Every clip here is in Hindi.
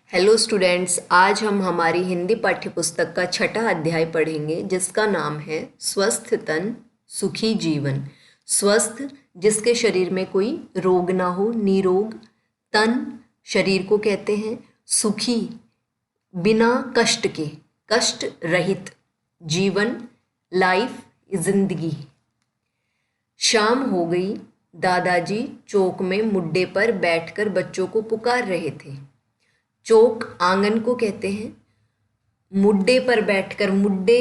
हेलो स्टूडेंट्स, आज हम हमारी हिंदी पाठ्य पुस्तक का छठा अध्याय पढ़ेंगे जिसका नाम है स्वस्थ तन सुखी जीवन। स्वस्थ जिसके शरीर में कोई रोग ना हो, निरोग। तन शरीर को कहते हैं। सुखी बिना कष्ट के, कष्ट रहित। जीवन लाइफ जिंदगी। शाम हो गई। दादाजी चौक में मुड्डे पर बैठकर बच्चों को पुकार रहे थे। चौक आंगन को कहते हैं। मुड्डे पर बैठकर, मुड्डे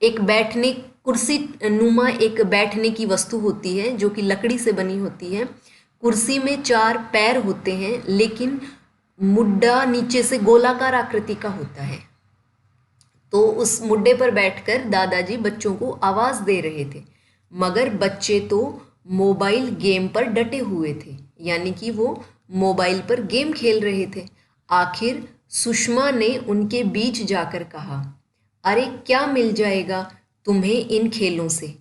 एक बैठने कुर्सी नुमा एक बैठने की वस्तु होती है जो कि लकड़ी से बनी होती है। कुर्सी में चार पैर होते हैं लेकिन मुड्डा नीचे से गोलाकार आकृति का होता है। तो उस मुड्डे पर बैठकर दादाजी बच्चों को आवाज दे रहे थे, मगर बच्चे तो मोबाइल गेम पर डटे हुए थे, यानी कि वो मोबाइल पर गेम खेल रहे थे। आखिर सुषमा ने उनके बीच जाकर कहा, अरे क्या मिल जाएगा तुम्हें इन खेलों से।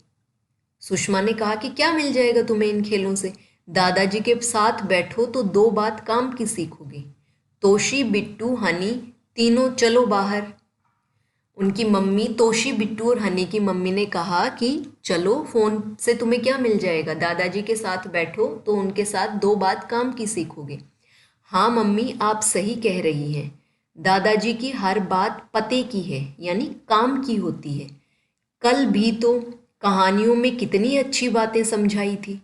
सुषमा ने कहा कि क्या मिल जाएगा तुम्हें इन खेलों से। दादाजी के साथ बैठो तो दो बात काम की सीखोगे। तोशी बिट्टू हनी तीनों चलो बाहर। उनकी मम्मी तोशी बिट्टू और हनी की मम्मी ने कहा कि चलो, फोन से तुम्हें क्या मिल जाएगा, दादाजी के साथ बैठो तो उनके साथ दो बात काम की सीखोगे। हाँ मम्मी, आप सही कह रही हैं। दादाजी की हर बात पते की है, यानी काम की होती है। कल भी तो कहानियों में कितनी अच्छी बातें समझाई थी,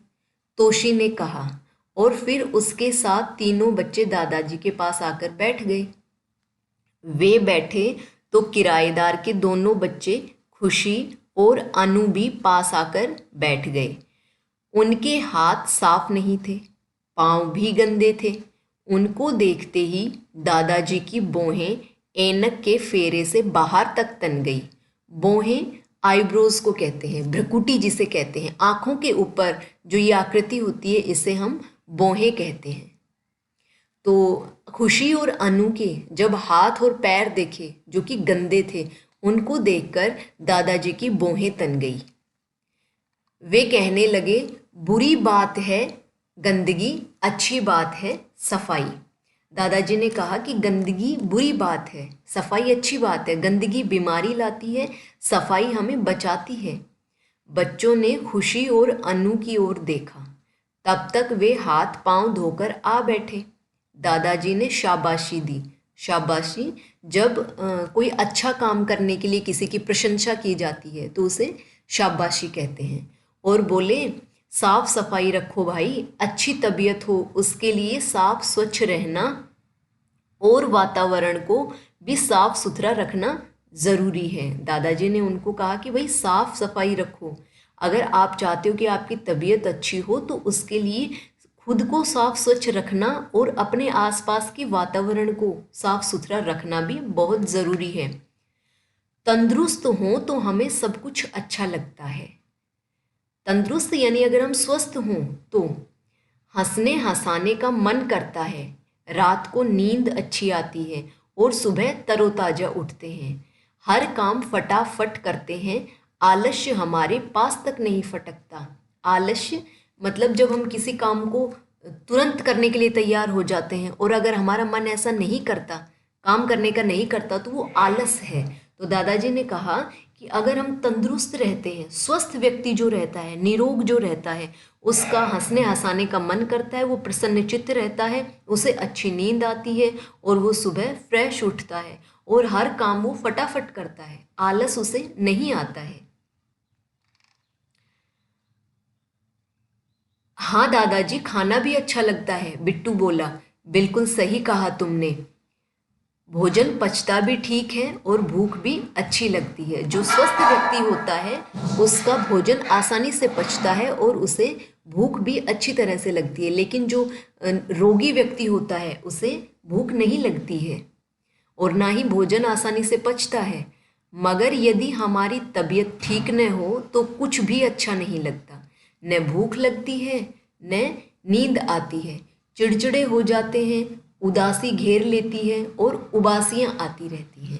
तोशी ने कहा। और फिर उसके साथ तीनों बच्चे दादाजी के पास आकर बैठ गए। वे बैठे तो किराएदार के दोनों बच्चे खुशी और अनु भी पास आकर बैठ गए। उनके हाथ साफ नहीं थे, पांव भी गंदे थे। उनको देखते ही दादाजी की भौहें ऐनक के फेरे से बाहर तक तन गई। भौहें आईब्रोज को कहते हैं, भ्रुकुटी जिसे कहते हैं। आंखों के ऊपर जो ये आकृति होती है इसे हम भौहें कहते हैं। तो खुशी और अनु के जब हाथ और पैर देखे जो कि गंदे थे, उनको देखकर दादाजी की भौहें तन गई। वे कहने लगे, बुरी बात है गंदगी, अच्छी बात है सफाई। दादाजी ने कहा कि गंदगी बुरी बात है, सफाई अच्छी बात है। गंदगी बीमारी लाती है, सफाई हमें बचाती है। बच्चों ने खुशी और अनु की ओर देखा। तब तक वे हाथ पांव धोकर आ बैठे। दादाजी ने शाबाशी दी। शाबाशी जब कोई अच्छा काम करने के लिए किसी की प्रशंसा की जाती है तो उसे शाबाशी कहते हैं। और बोले, साफ सफाई रखो भाई, अच्छी तबीयत हो उसके लिए साफ स्वच्छ रहना और वातावरण को भी साफ सुथरा रखना ज़रूरी है। दादाजी ने उनको कहा कि भाई साफ सफाई रखो। अगर आप चाहते हो कि आपकी तबीयत अच्छी हो तो उसके लिए खुद को साफ स्वच्छ रखना और अपने आसपास के वातावरण को साफ सुथरा रखना भी बहुत ज़रूरी है। तंदुरुस्त हो तो हमें सब कुछ अच्छा लगता है। तंदुरुस्त यानी अगर हम स्वस्थ हों तो हंसने हंसाने का मन करता है, रात को नींद अच्छी आती है और सुबह तरोताजा उठते हैं। हर काम फटाफट करते हैं, आलस्य हमारे पास तक नहीं फटकता। आलस्य मतलब जब हम किसी काम को तुरंत करने के लिए तैयार हो जाते हैं और अगर हमारा मन ऐसा नहीं करता, काम करने का नहीं करता, तो वो आलस है। तो दादाजी ने कहा कि अगर हम तंदुरुस्त रहते हैं, स्वस्थ व्यक्ति जो रहता है, निरोग जो रहता है, उसका हंसने हंसाने का मन करता है, वो प्रसन्नचित्त रहता है, उसे अच्छी नींद आती है और वो सुबह फ्रेश उठता है और हर काम वो फटाफट करता है, आलस उसे नहीं आता है। हाँ दादाजी, खाना भी अच्छा लगता है, बिट्टू बोला। बिल्कुल सही कहा तुमने। भोजन पचता भी ठीक है और भूख भी अच्छी लगती है। जो स्वस्थ व्यक्ति होता है उसका भोजन आसानी से पचता है और उसे भूख भी अच्छी तरह से लगती है, लेकिन जो रोगी व्यक्ति होता है उसे भूख नहीं लगती है और ना ही भोजन आसानी से पचता है। मगर यदि हमारी तबीयत ठीक न हो तो कुछ भी अच्छा नहीं लगता। न भूख लगती है न नींद आती है, चिड़चिड़े हो जाते हैं, उदासी घेर लेती है और उबासियाँ आती रहती हैं।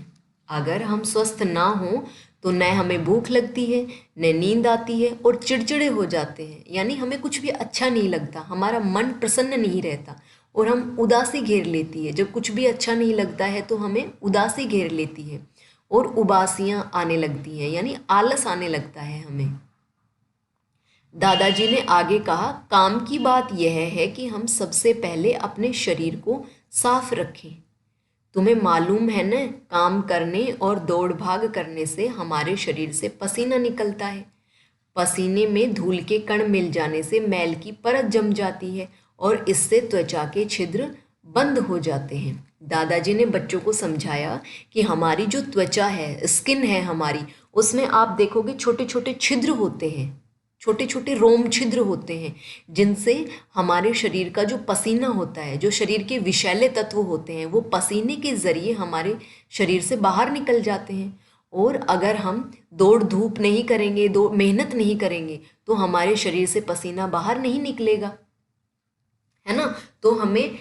अगर हम स्वस्थ ना हों तो न हमें भूख लगती है, न नींद आती है और चिड़चिड़े हो जाते हैं, यानी हमें कुछ भी अच्छा नहीं लगता, हमारा मन प्रसन्न नहीं रहता और हम उदासी घेर लेती है। जब कुछ भी अच्छा नहीं लगता है तो हमें उदासी घेर लेती है और उबासियाँ आने लगती हैं, यानी आलस आने लगता है हमें। दादाजी ने आगे कहा, काम की बात यह है कि हम सबसे पहले अपने शरीर को साफ रखें। तुम्हें मालूम है न, काम करने और दौड़ भाग करने से हमारे शरीर से पसीना निकलता है। पसीने में धूल के कण मिल जाने से मैल की परत जम जाती है और इससे त्वचा के छिद्र बंद हो जाते हैं। दादाजी ने बच्चों को समझाया कि हमारी जो त्वचा है, स्किन है हमारी, उसमें आप देखोगे छोटे छोटे छिद्र होते हैं, छोटे छोटे रोम छिद्र होते हैं, जिनसे हमारे शरीर का जो पसीना होता है, जो शरीर के विषैले तत्व होते हैं, वो पसीने के ज़रिए हमारे शरीर से बाहर निकल जाते हैं। और अगर हम दौड़ धूप नहीं करेंगे, मेहनत नहीं करेंगे, तो हमारे शरीर से पसीना बाहर नहीं निकलेगा, है ना। तो हमें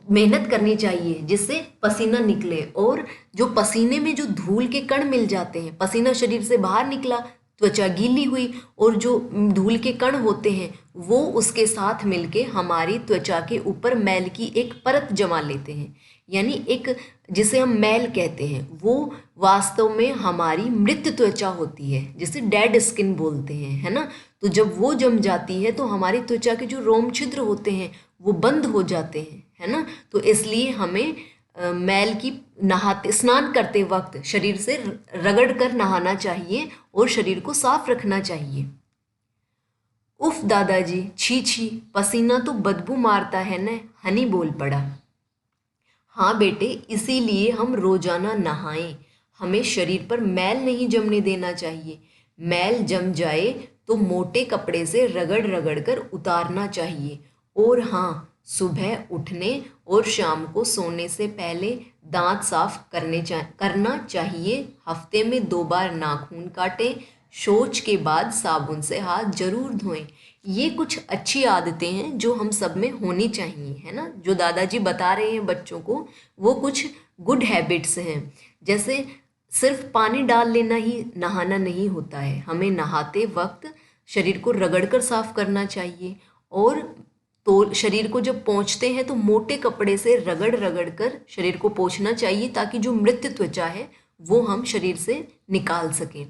मेहनत करनी चाहिए जिससे पसीना निकले। और जो पसीने में जो धूल के कण मिल जाते हैं, पसीना शरीर से बाहर निकला, त्वचा गीली हुई, और जो धूल के कण होते हैं वो उसके साथ मिलके हमारी त्वचा के ऊपर मैल की एक परत जमा लेते हैं, यानी एक जिसे हम मैल कहते हैं, वो वास्तव में हमारी मृत त्वचा होती है, जिसे डेड स्किन बोलते हैं, है ना। तो जब वो जम जाती है तो हमारी त्वचा के जो रोम छिद्र होते हैं वो बंद हो जाते हैं, है ना। तो इसलिए हमें मैल की नहाते स्नान करते वक्त शरीर से रगड़ कर नहाना चाहिए और शरीर को साफ रखना चाहिए। उफ दादाजी, छी छी, पसीना तो बदबू मारता है न, हनी बोल पड़ा। हाँ बेटे, इसीलिए हम रोजाना नहाएं। हमें शरीर पर मैल नहीं जमने देना चाहिए। मैल जम जाए तो मोटे कपड़े से रगड़ रगड़ कर उतारना चाहिए। और हाँ, सुबह उठने और शाम को सोने से पहले दांत साफ करना चाहिए। हफ्ते में 2 बार नाखून काटें। शौच के बाद साबुन से हाथ जरूर धोएं। ये कुछ अच्छी आदतें हैं जो हम सब में होनी चाहिए, है ना। जो दादाजी बता रहे हैं बच्चों को, वो कुछ गुड हैबिट्स हैं। जैसे सिर्फ पानी डाल लेना ही नहाना नहीं होता है, हमें नहाते वक्त शरीर को रगड़कर साफ करना चाहिए। और तो शरीर को जब पोंछते हैं तो मोटे कपड़े से रगड़ रगड़ कर शरीर को पोंछना चाहिए, ताकि जो मृत त्वचा है वो हम शरीर से निकाल सकें।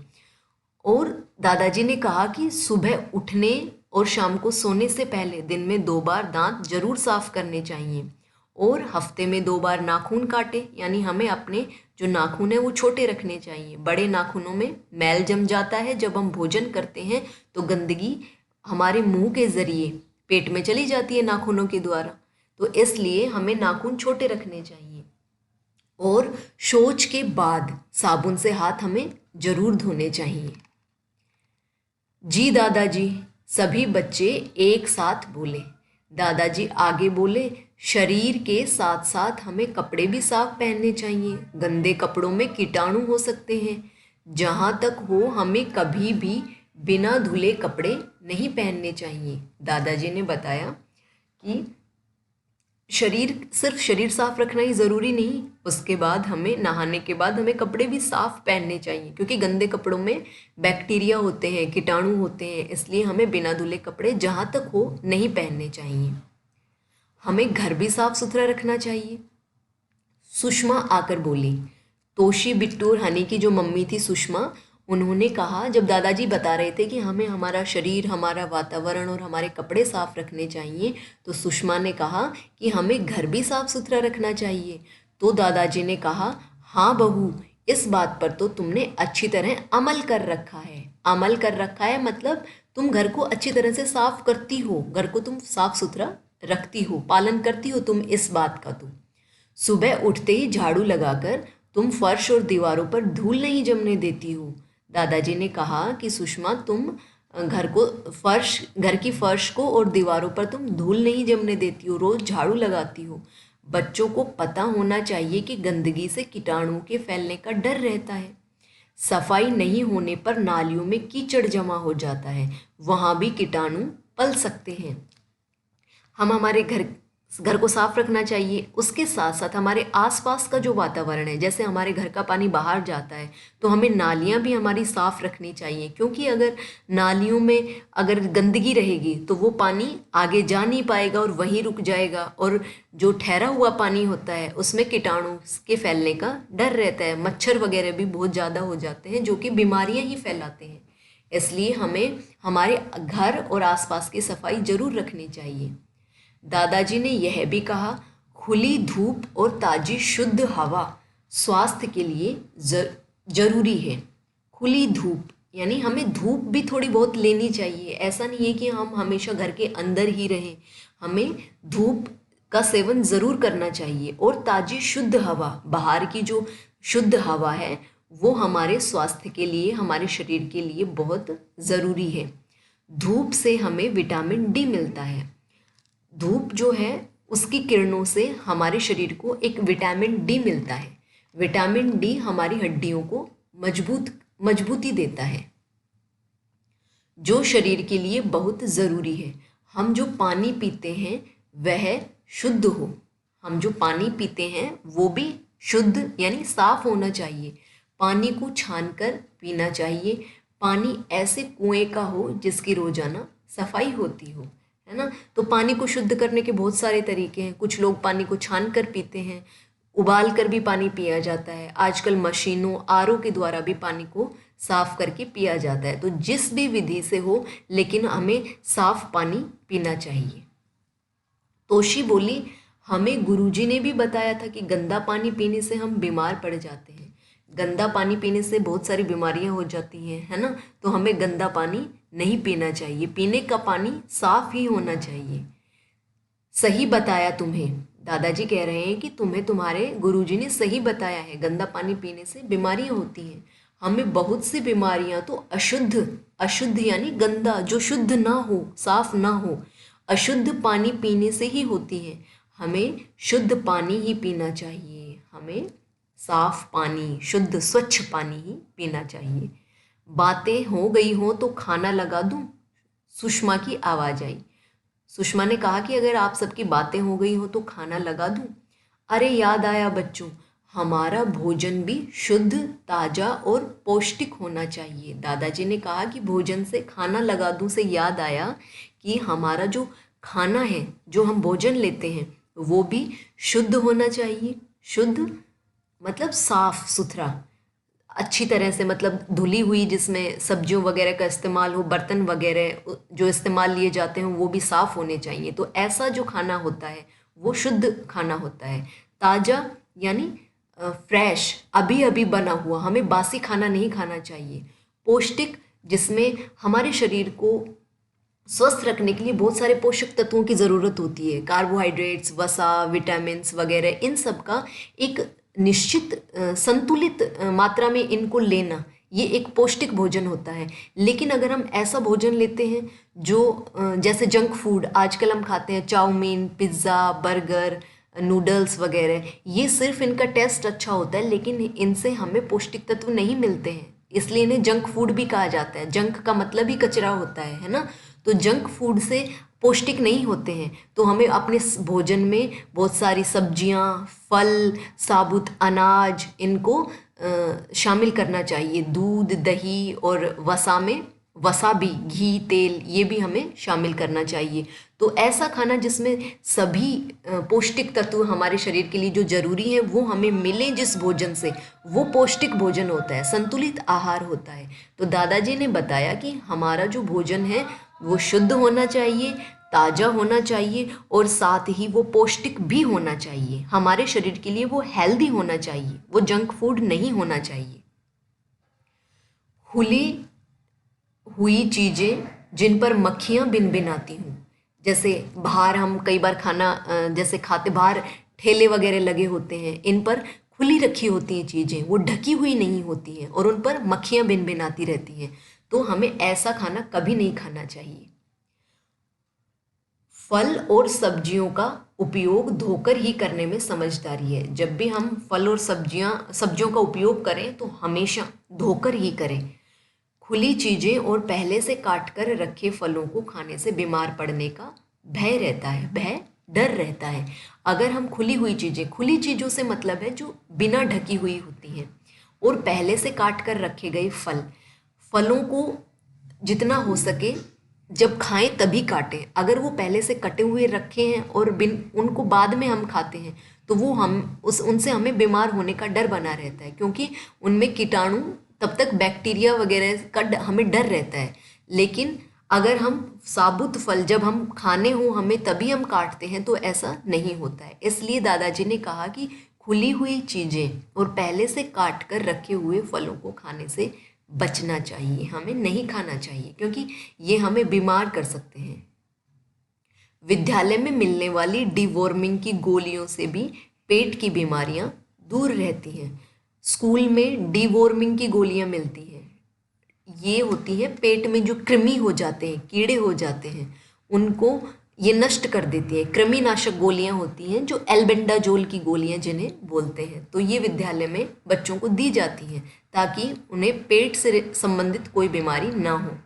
और दादाजी ने कहा कि सुबह उठने और शाम को सोने से पहले दिन में 2 बार दांत जरूर साफ करने चाहिए। और हफ्ते में 2 बार नाखून काटे, यानी हमें अपने जो नाखून है वो छोटे रखने चाहिए। बड़े नाखूनों में मैल जम जाता है, जब हम भोजन करते हैं तो गंदगी हमारे मुंह के जरिए पेट में चली जाती है नाखूनों के द्वारा, तो इसलिए हमें नाखून छोटे रखने चाहिए। और शौच के बाद साबुन से हाथ हमें जरूर धोने चाहिए। जी दादाजी, सभी बच्चे एक साथ बोले। दादाजी आगे बोले, शरीर के साथ साथ हमें कपड़े भी साफ पहनने चाहिए। गंदे कपड़ों में कीटाणु हो सकते हैं। जहाँ तक हो, हमें कभी भी बिना धुले कपड़े नहीं पहनने चाहिए। दादाजी ने बताया कि सिर्फ शरीर साफ रखना ही ज़रूरी नहीं, उसके बाद हमें नहाने के बाद हमें कपड़े भी साफ पहनने चाहिए, क्योंकि गंदे कपड़ों में बैक्टीरिया होते हैं, कीटाणु होते हैं, इसलिए हमें बिना धुले कपड़े जहाँ तक हो नहीं पहनने चाहिए। हमें घर भी साफ सुथरा रखना चाहिए। सुषमा आकर बोली। तोशी, बिट्टू और हनी की जो मम्मी थी सुषमा, उन्होंने कहा, जब दादाजी बता रहे थे कि हमें हमारा शरीर, हमारा वातावरण और हमारे कपड़े साफ रखने चाहिए, तो सुषमा ने कहा कि हमें घर भी साफ सुथरा रखना चाहिए। तो दादाजी ने कहा, हाँ बहू, इस बात पर तो तुमने अच्छी तरह अमल कर रखा है। अमल कर रखा है मतलब तुम घर को अच्छी तरह से साफ करती हो, घर को तुम साफ सुथरा रखती हो, पालन करती हो तुम इस बात का। तो सुबह उठते ही झाड़ू लगाकर तुम फर्श और दीवारों पर धूल नहीं जमने देती हो। दादाजी ने कहा कि सुषमा, तुम घर की फर्श को और दीवारों पर तुम धूल नहीं जमने देती हो, रोज झाड़ू लगाती हो। बच्चों को पता होना चाहिए कि गंदगी से कीटाणुओं के फैलने का डर रहता है। सफाई नहीं होने पर नालियों में कीचड़ जमा हो जाता है, वहाँ भी कीटाणु पल सकते हैं। हम हमारे घर घर को साफ रखना चाहिए। उसके साथ साथ हमारे आसपास का जो वातावरण है, जैसे हमारे घर का पानी बाहर जाता है तो हमें नालियाँ भी हमारी साफ रखनी चाहिए, क्योंकि अगर नालियों में अगर गंदगी रहेगी तो वो पानी आगे जा नहीं पाएगा और वहीं रुक जाएगा, और जो ठहरा हुआ पानी होता है उसमें कीटाणु के फैलने का डर रहता है, मच्छर वगैरह भी बहुत ज़्यादा हो जाते हैं जो कि बीमारियाँ ही फैलाते हैं। इसलिए हमें हमारे घर और आसपास की सफाई जरूर रखनी चाहिए। दादाजी ने यह भी कहा, खुली धूप और ताजी शुद्ध हवा स्वास्थ्य के लिए जरूरी है। खुली धूप यानी हमें धूप भी थोड़ी बहुत लेनी चाहिए। ऐसा नहीं है कि हम हमेशा घर के अंदर ही रहें, हमें धूप का सेवन ज़रूर करना चाहिए। और ताजी शुद्ध हवा, बाहर की जो शुद्ध हवा है वो हमारे स्वास्थ्य के लिए, हमारे शरीर के लिए बहुत ज़रूरी है। धूप से हमें विटामिन डी मिलता है। धूप जो है उसकी किरणों से हमारे शरीर को एक विटामिन डी मिलता है। विटामिन डी हमारी हड्डियों को मजबूती देता है, जो शरीर के लिए बहुत ज़रूरी है। हम जो पानी पीते हैं वह शुद्ध हो, हम जो पानी पीते हैं वो भी शुद्ध यानी साफ होना चाहिए। पानी को छानकर पीना चाहिए। पानी ऐसे कुएं का हो जिसकी रोजाना सफाई होती हो, है ना। तो पानी को शुद्ध करने के बहुत सारे तरीके हैं। कुछ लोग पानी को छान कर पीते हैं, उबाल कर भी पानी पिया जाता है। आजकल मशीनों आरओ के द्वारा भी पानी को साफ करके पिया जाता है। तो जिस भी विधि से हो, लेकिन हमें साफ पानी पीना चाहिए। तोशी बोली, हमें गुरुजी ने भी बताया था कि गंदा पानी पीने से हम बीमार पड़ जाते हैं। गंदा पानी पीने से बहुत सारी बीमारियां हो जाती हैं, है ना। तो हमें गंदा पानी नहीं पीना चाहिए। पीने का पानी साफ ही होना चाहिए। सही बताया तुम्हें, दादाजी कह रहे हैं कि तुम्हें तुम्हारे गुरुजी ने सही बताया है, गंदा पानी पीने से बीमारियां होती हैं। हमें बहुत सी बीमारियां तो अशुद्ध यानी गंदा, जो शुद्ध ना हो, साफ ना हो, अशुद्ध पानी पीने से ही होती हैं। हमें शुद्ध पानी ही पीना चाहिए। हमें साफ पानी, शुद्ध स्वच्छ पानी ही पीना चाहिए। बातें हो गई हो तो खाना लगा दूं, सुषमा की आवाज़ आई। सुषमा ने कहा कि अगर आप सबकी बातें हो गई हो तो खाना लगा दूं। अरे याद आया बच्चों, हमारा भोजन भी शुद्ध, ताज़ा और पौष्टिक होना चाहिए। दादाजी ने कहा कि भोजन से खाना लगा दूं से याद आया कि हमारा जो खाना है, जो हम भोजन लेते हैं, वो भी शुद्ध होना चाहिए। शुद्ध मतलब साफ सुथरा, अच्छी तरह से, मतलब धुली हुई, जिसमें सब्जियों वगैरह का इस्तेमाल हो, बर्तन वगैरह जो इस्तेमाल लिए जाते हैं वो भी साफ़ होने चाहिए। तो ऐसा जो खाना होता है वो शुद्ध खाना होता है। ताज़ा यानी फ्रेश, अभी अभी बना हुआ, हमें बासी खाना नहीं खाना चाहिए। पौष्टिक, जिसमें हमारे शरीर को स्वस्थ रखने के लिए बहुत सारे पोषक तत्वों की ज़रूरत होती है। कार्बोहाइड्रेट्स, वसा, विटामिन्स वगैरह, इन सब का एक निश्चित संतुलित मात्रा में इनको लेना, ये एक पौष्टिक भोजन होता है। लेकिन अगर हम ऐसा भोजन लेते हैं जो जैसे जंक फूड आजकल हम खाते हैं, चाउमीन, पिज़्ज़ा, बर्गर, नूडल्स वगैरह, ये सिर्फ इनका टेस्ट अच्छा होता है लेकिन इनसे हमें पौष्टिक तत्व नहीं मिलते हैं, इसलिए इन्हें जंक फूड भी कहा जाता है। जंक का मतलब ही कचरा होता है ना। तो जंक फूड से पौष्टिक नहीं होते हैं। तो हमें अपने भोजन में बहुत सारी सब्जियां, फल, साबुत अनाज, इनको शामिल करना चाहिए। दूध, दही और वसा में, वसा भी, घी, तेल, ये भी हमें शामिल करना चाहिए। तो ऐसा खाना जिसमें सभी पौष्टिक तत्व हमारे शरीर के लिए जो ज़रूरी है वो हमें मिले, जिस भोजन से, वो पौष्टिक भोजन होता है, संतुलित आहार होता है। तो दादाजी ने बताया कि हमारा जो भोजन है वो शुद्ध होना चाहिए, ताज़ा होना चाहिए और साथ ही वो पौष्टिक भी होना चाहिए। हमारे शरीर के लिए वो हेल्दी होना चाहिए, वो जंक फूड नहीं होना चाहिए। खुली हुई चीज़ें जिन पर मक्खियाँ बिन बिन आती हूँ, जैसे बाहर हम कई बार खाना जैसे खाते, बाहर ठेले वगैरह लगे होते हैं, इन पर खुली रखी होती हैं चीज़ें, वो ढकी हुई नहीं होती हैं और उन पर मक्खियाँ बिन बिन आती रहती हैं। तो हमें ऐसा खाना कभी नहीं खाना चाहिए। फल और सब्जियों का उपयोग धोकर ही करने में समझदारी है। जब भी हम फल और सब्जियों का उपयोग करें तो हमेशा धोकर ही करें। खुली चीज़ें और पहले से काट कर रखे फलों को खाने से बीमार पड़ने का भय रहता है। भय डर रहता है। अगर हम खुली चीज़ों से मतलब है जो बिना ढकी हुई होती हैं, और पहले से काट कर रखे गए फलों को जितना हो सके जब खाएं तभी काटें। अगर वो पहले से कटे हुए रखे हैं और बिन उनको बाद में हम खाते हैं तो वो हम उनसे हमें बीमार होने का डर बना रहता है, क्योंकि उनमें कीटाणु, तब तक बैक्टीरिया वगैरह का हमें डर रहता है। लेकिन अगर हम साबुत फल जब हम खाने हो हमें तभी हम काटते हैं तो ऐसा नहीं होता है। इसलिए दादाजी ने कहा कि खुली हुई चीज़ें और पहले से काट कर रखे हुए फलों को खाने से बचना चाहिए, हमें नहीं खाना चाहिए, क्योंकि ये हमें बीमार कर सकते हैं। विद्यालय में मिलने वाली डिवॉर्मिंग की गोलियों से भी पेट की बीमारियां दूर रहती हैं। स्कूल में डिवॉर्मिंग की गोलियां मिलती हैं। ये होती है पेट में जो कृमि हो जाते हैं, कीड़े हो जाते हैं, उनको ये नष्ट कर देती है। कृमिनाशक गोलियां होती हैं जो एल्बेंडाजोल की गोलियां जिन्हें बोलते हैं, तो ये विद्यालय में बच्चों को दी जाती हैं ताकि उन्हें पेट से संबंधित कोई बीमारी ना हो।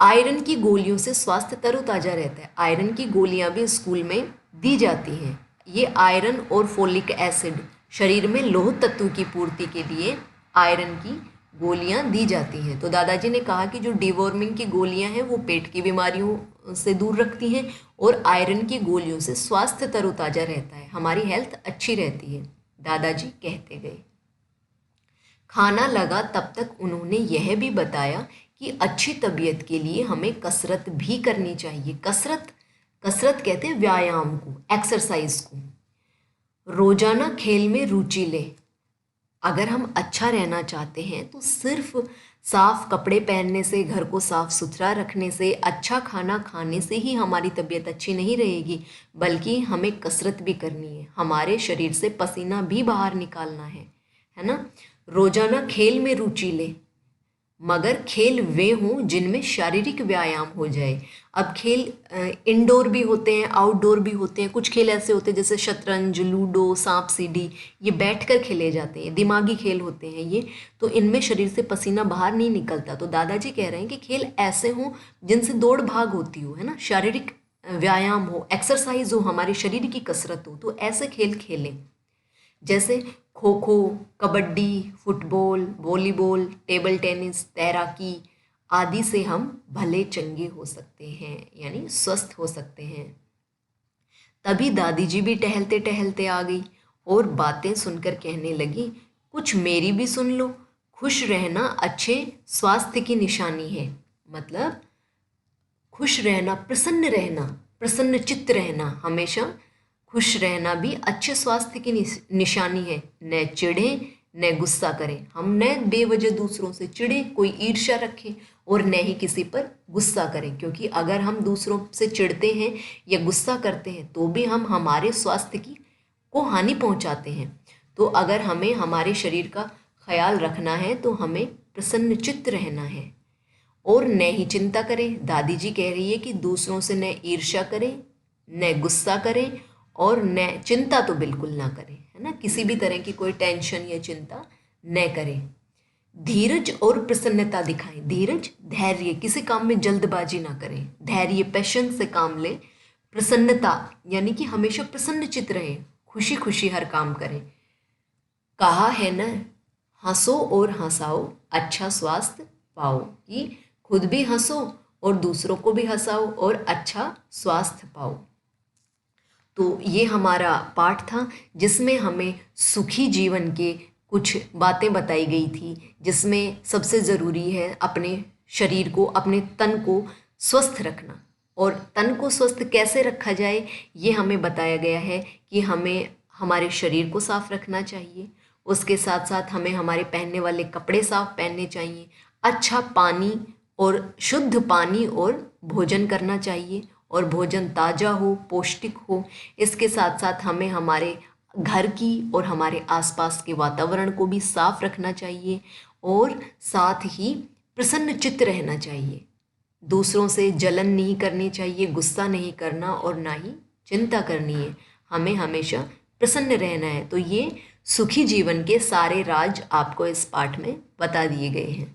आयरन की गोलियों से स्वास्थ्य तरोताजा रहता है। आयरन की गोलियां भी स्कूल में दी जाती हैं। ये आयरन और फोलिक एसिड, शरीर में लौह तत्व की पूर्ति के लिए आयरन की गोलियां दी जाती हैं। तो दादाजी ने कहा कि जो डिवॉर्मिंग की गोलियां हैं वो पेट की बीमारियों से दूर रखती हैं, और आयरन की गोलियों से स्वास्थ्य तरोताजा रहता है, हमारी हेल्थ अच्छी रहती है, दादाजी कहते गए। खाना लगा तब तक उन्होंने यह भी बताया कि अच्छी तबीयत के लिए हमें कसरत भी करनी चाहिए। कसरत कहते हैं व्यायाम को, एक्सरसाइज को। रोजाना खेल में रुचि लें। अगर हम अच्छा रहना चाहते हैं तो सिर्फ साफ कपड़े पहनने से, घर को साफ सुथरा रखने से, अच्छा खाना खाने से ही हमारी तबीयत अच्छी नहीं रहेगी, बल्कि हमें कसरत भी करनी है, हमारे शरीर से पसीना भी बाहर निकालना है ना। रोजाना खेल में रुचि ले, मगर खेल वे हों जिनमें शारीरिक व्यायाम हो जाए। अब खेल इंडोर भी होते हैं, आउटडोर भी होते हैं। कुछ खेल ऐसे होते हैं जैसे शतरंज, लूडो, सांप सीढ़ी, ये बैठकर खेले जाते हैं, दिमागी खेल होते हैं ये, तो इनमें शरीर से पसीना बाहर नहीं निकलता। तो दादाजी कह रहे हैं कि खेल ऐसे हों जिनसे दौड़ भाग होती हो, है ना, शारीरिक व्यायाम हो, एक्सरसाइज हो, हमारे शरीर की कसरत हो, तो ऐसे खेल खेलें। जैसे kho kho, kabaddi, football, volleyball, table tennis, तैराकी आदि से हम भले चंगे हो सकते हैं, यानी स्वस्थ हो सकते हैं। तभी दादी जी भी टहलते टहलते आ गई और बातें सुनकर कहने लगी, कुछ मेरी भी सुन लो। खुश रहना अच्छे स्वास्थ्य की निशानी है। मतलब खुश रहना, प्रसन्न चित्त रहना, हमेशा खुश रहना भी अच्छे स्वास्थ्य की निशानी है। न चिढ़े न गुस्सा करें, हम न बेवजह दूसरों से चिढ़े, कोई ईर्ष्या रखें, और न ही किसी पर गुस्सा करें, क्योंकि अगर हम दूसरों से चिढ़ते हैं या गुस्सा करते हैं तो भी हम हमारे स्वास्थ्य की को हानि पहुंचाते हैं। तो अगर हमें हमारे शरीर का ख्याल रखना है तो हमें प्रसन्न चित्त रहना है और न ही चिंता करें। दादी जी कह रही है कि दूसरों से न ईर्ष्या करें, न गुस्सा करें, और न चिंता तो बिल्कुल ना करें, है ना, किसी भी तरह की कोई टेंशन या चिंता न करें। धीरज और प्रसन्नता दिखाएं। धीरज, धैर्य, किसी काम में जल्दबाजी ना करें, धैर्य, पेशेंस से काम लें। प्रसन्नता यानी कि हमेशा प्रसन्न चित्त रहें, खुशी खुशी हर काम करें। कहा है ना, हंसो और हंसाओ, अच्छा स्वास्थ्य पाओ, कि खुद भी हंसो और दूसरों को भी हंसाओ और अच्छा स्वास्थ्य पाओ। तो ये हमारा पाठ था जिसमें हमें सुखी जीवन के कुछ बातें बताई गई थी, जिसमें सबसे ज़रूरी है अपने शरीर को, अपने तन को स्वस्थ रखना। और तन को स्वस्थ कैसे रखा जाए ये हमें बताया गया है कि हमें हमारे शरीर को साफ रखना चाहिए, उसके साथ साथ हमें हमारे पहनने वाले कपड़े साफ पहनने चाहिए, अच्छा पानी और शुद्ध पानी और भोजन करना चाहिए, और भोजन ताज़ा हो, पौष्टिक हो। इसके साथ साथ हमें हमारे घर की और हमारे आसपास के वातावरण को भी साफ रखना चाहिए, और साथ ही प्रसन्न चित्त रहना चाहिए। दूसरों से जलन नहीं करनी चाहिए, गुस्सा नहीं करना, और ना ही चिंता करनी है। हमें हमेशा प्रसन्न रहना है। तो ये सुखी जीवन के सारे राज आपको इस पाठ में बता दिए गए हैं।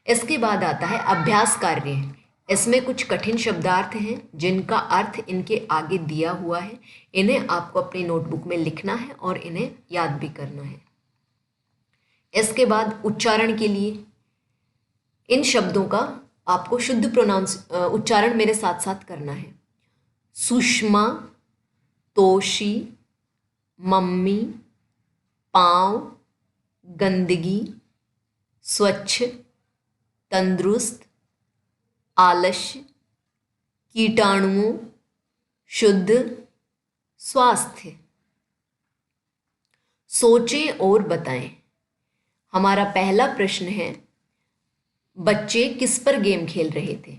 इसके बाद आता है अभ्यास कार्य। इसमें कुछ कठिन शब्दार्थ हैं जिनका अर्थ इनके आगे दिया हुआ है। इन्हें आपको अपनी नोटबुक में लिखना है और इन्हें याद भी करना है। इसके बाद उच्चारण के लिए इन शब्दों का आपको शुद्ध उच्चारण मेरे साथ साथ करना है। सुषमा, तोशी, मम्मी, पाँव, गंदगी, स्वच्छ, तंदुरुस्त, आलस्य, कीटाणुओं, शुद्ध, स्वास्थ्य। सोचें और बताएं। हमारा पहला प्रश्न है, बच्चे किस पर गेम खेल रहे थे?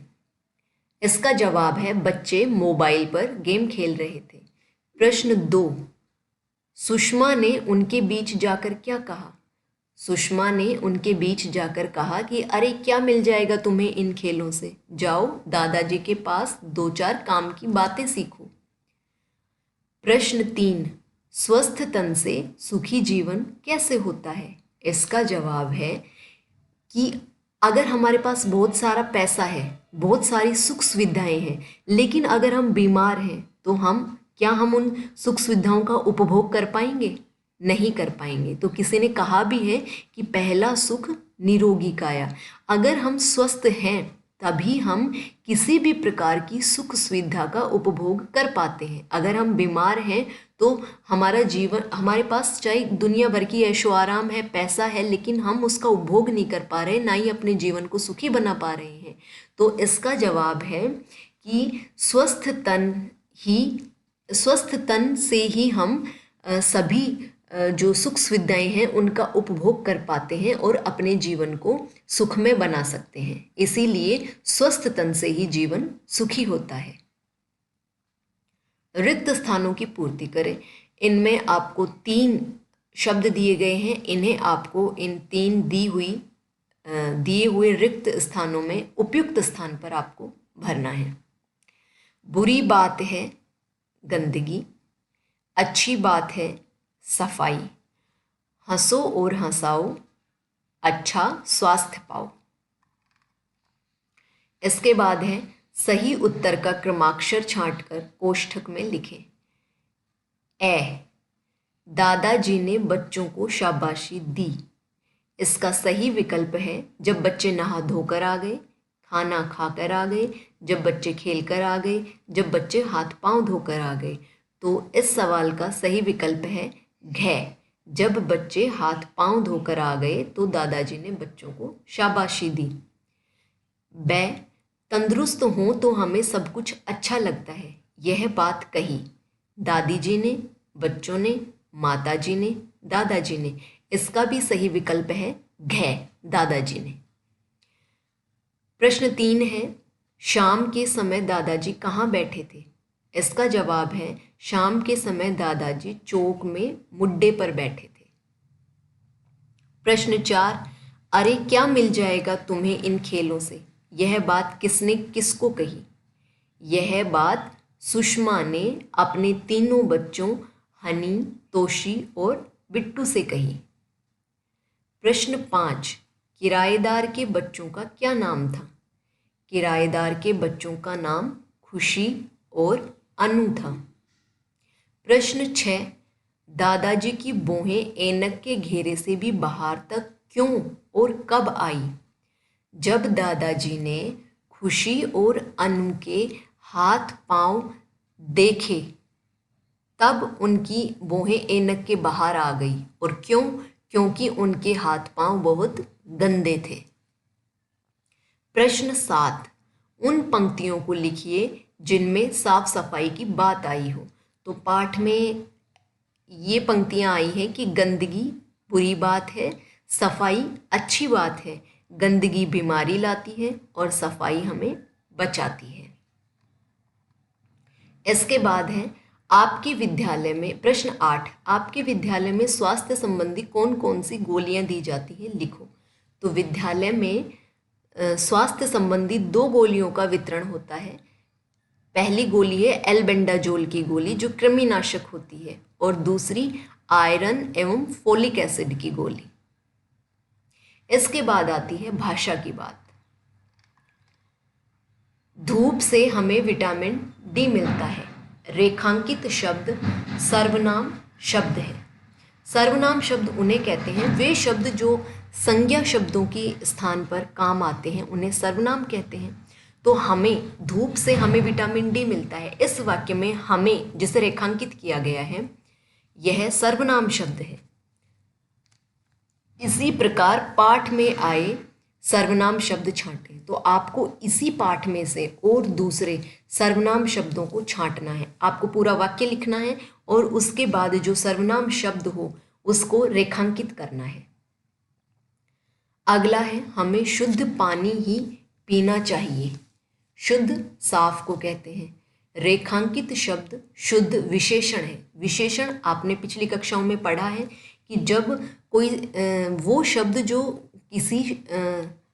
इसका जवाब है बच्चे मोबाइल पर गेम खेल रहे थे। प्रश्न 2, सुषमा ने उनके बीच जाकर क्या कहा? सुषमा ने उनके बीच जाकर कहा कि अरे क्या मिल जाएगा तुम्हें इन खेलों से, जाओ दादाजी के पास 2-4 काम की बातें सीखो। प्रश्न 3, स्वस्थ तन से सुखी जीवन कैसे होता है? इसका जवाब है कि अगर हमारे पास बहुत सारा पैसा है, बहुत सारी सुख सुविधाएं हैं, लेकिन अगर हम बीमार हैं तो हम उन सुख सुविधाओं का उपभोग कर पाएंगे? नहीं कर पाएंगे। तो किसी ने कहा भी है कि पहला सुख निरोगी काया। अगर हम स्वस्थ हैं तभी हम किसी भी प्रकार की सुख सुविधा का उपभोग कर पाते हैं। अगर हम बीमार हैं तो हमारा जीवन, हमारे पास चाहे दुनिया भर की ऐशो आराम है, पैसा है, लेकिन हम उसका उपभोग नहीं कर पा रहे, ना ही अपने जीवन को सुखी बना पा रहे हैं। तो इसका जवाब है कि स्वस्थ तन से ही हम सभी जो सुख सुविधाएं हैं उनका उपभोग कर पाते हैं और अपने जीवन को सुखमय बना सकते हैं। इसीलिए स्वस्थ तन से ही जीवन सुखी होता है। रिक्त स्थानों की पूर्ति करें। इनमें आपको 3 शब्द दिए गए हैं। इन्हें आपको इन 3 दिए हुए रिक्त स्थानों में उपयुक्त स्थान पर आपको भरना है। बुरी बात है गंदगी, अच्छी बात है सफाई, हंसो और हंसाओ, अच्छा स्वास्थ्य पाओ। इसके बाद है सही उत्तर का क्रमाक्षर छांटकर कोष्ठक में लिखें। ए, दादाजी ने बच्चों को शाबाशी दी। इसका सही विकल्प है जब बच्चे नहा धोकर आ गए, खाना खाकर आ गए, जब बच्चे खेल कर आ गए, जब बच्चे हाथ पांव धोकर आ गए। तो इस सवाल का सही विकल्प है घ, जब बच्चे हाथ पांव धोकर आ गए तो दादाजी ने बच्चों को शाबाशी दी। ब, तंदुरुस्त हो तो हमें सब कुछ अच्छा लगता है। यह बात कही दादी जी ने, बच्चों ने, माताजी ने, दादाजी ने। इसका भी सही विकल्प है घ, दादाजी ने। प्रश्न 3 है, शाम के समय दादाजी कहाँ बैठे थे? इसका जवाब है शाम के समय दादाजी चौक में मुड्डे पर बैठे थे। प्रश्न 4, अरे क्या मिल जाएगा तुम्हें इन खेलों से? यह बात किसने किसको कही? यह बात सुषमा ने अपने तीनों बच्चों हनी, तोशी और बिट्टू से कही। प्रश्न 5, किराएदार के बच्चों का क्या नाम था? किराएदार के बच्चों का नाम खुशी और अनु था। प्रश्न 6, दादाजी की बोहें ऐनक के घेरे से भी बाहर तक क्यों और कब आई? जब दादाजी ने खुशी और अनु के हाथ पांव देखे तब उनकी बोहें ऐनक के बाहर आ गई। और क्यों? क्योंकि उनके हाथ पांव बहुत गंदे थे। प्रश्न 7, उन पंक्तियों को लिखिए जिनमें साफ सफाई की बात आई हो। तो पाठ में ये पंक्तियां आई हैं कि गंदगी बुरी बात है, सफाई अच्छी बात है, गंदगी बीमारी लाती है और सफाई हमें बचाती है। इसके बाद है आपके विद्यालय में, प्रश्न 8, आपके विद्यालय में स्वास्थ्य संबंधी कौन कौन सी गोलियां दी जाती हैं? लिखो। तो विद्यालय में स्वास्थ्य संबंधी 2 गोलियों का वितरण होता है। पहली गोली है एल्बेंडाजोल की गोली जो कृमिनाशक होती है, और दूसरी आयरन एवं फोलिक एसिड की गोली। इसके बाद आती है भाषा की बात। धूप से हमें विटामिन डी मिलता है। रेखांकित शब्द सर्वनाम शब्द है। सर्वनाम शब्द उन्हें कहते हैं, वे शब्द जो संज्ञा शब्दों की स्थान पर काम आते हैं उन्हें सर्वनाम कहते हैं। तो हमें, धूप से हमें विटामिन डी मिलता है, इस वाक्य में हमें जिसे रेखांकित किया गया है यह सर्वनाम शब्द है। इसी प्रकार पाठ में आए सर्वनाम शब्द छांटें। तो आपको इसी पाठ में से और दूसरे सर्वनाम शब्दों को छांटना है। आपको पूरा वाक्य लिखना है और उसके बाद जो सर्वनाम शब्द हो उसको रेखांकित करना है। अगला है, हमें शुद्ध पानी ही पीना चाहिए। शुद्ध साफ को कहते हैं। रेखांकित शब्द शुद्ध विशेषण है। विशेषण आपने पिछली कक्षाओं में पढ़ा है कि जब कोई वो शब्द जो किसी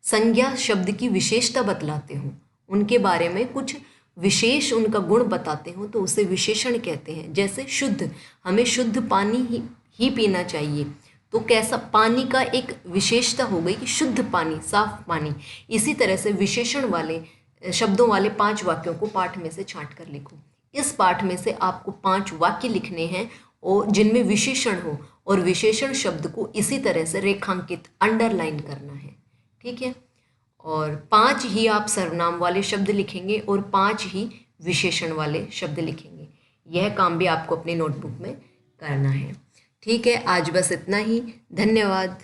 संज्ञा शब्द की विशेषता बतलाते हों, उनके बारे में कुछ विशेष उनका गुण बताते हों, तो उसे विशेषण कहते हैं। जैसे शुद्ध, हमें शुद्ध पानी ही पीना चाहिए, तो कैसा, पानी का एक विशेषता हो गई कि शुद्ध पानी, साफ पानी। इसी तरह से विशेषण वाले शब्दों वाले 5 वाक्यों को पाठ में से छांट कर लिखो। इस पाठ में से आपको 5 वाक्य लिखने हैं और जिनमें विशेषण हो, और विशेषण शब्द को इसी तरह से रेखांकित, अंडरलाइन करना है। ठीक है, और 5 ही आप सर्वनाम वाले शब्द लिखेंगे और 5 ही विशेषण वाले शब्द लिखेंगे। यह काम भी आपको अपनी नोटबुक में करना है। ठीक है, आज बस इतना ही। धन्यवाद।